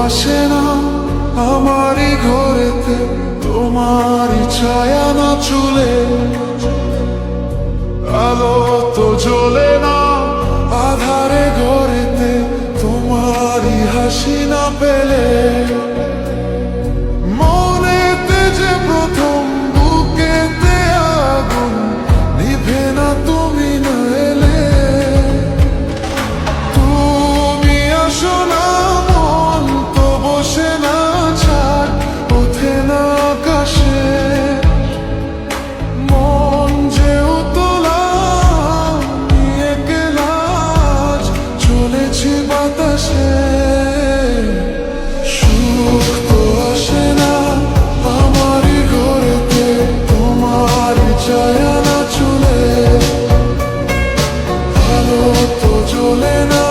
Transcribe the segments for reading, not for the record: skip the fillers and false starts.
আসে না আমারই ঘরেতে, তোমারই ছায়া না চুলে, আলো তো জ্বলে না আধারে ঘরেতে, তোমারই হাসি না পেলে। মনেতে যে প্রথম বুকেতে আগুন, নিভে না তুমি না এলে। তুমি আসো না মন তো বসে না, ছাড় ওঠে না আকাশে। মন যে উতলা নিয়ে গেলাজ, চলেছি বাতাসে। সুখ তো আসে না আমারই ঘরেতে, তোমারই ছায়া না চুলে, আলো তো জ্বলে না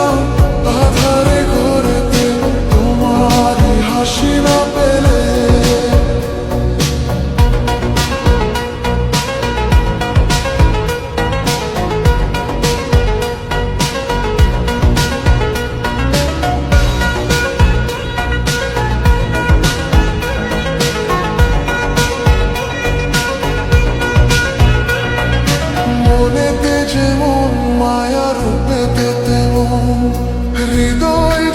আধারে ঘরেতে, তোমারই হাসি না পেলে। মনেতে যেমন মায়া রূপেতে তেমন হৃদয়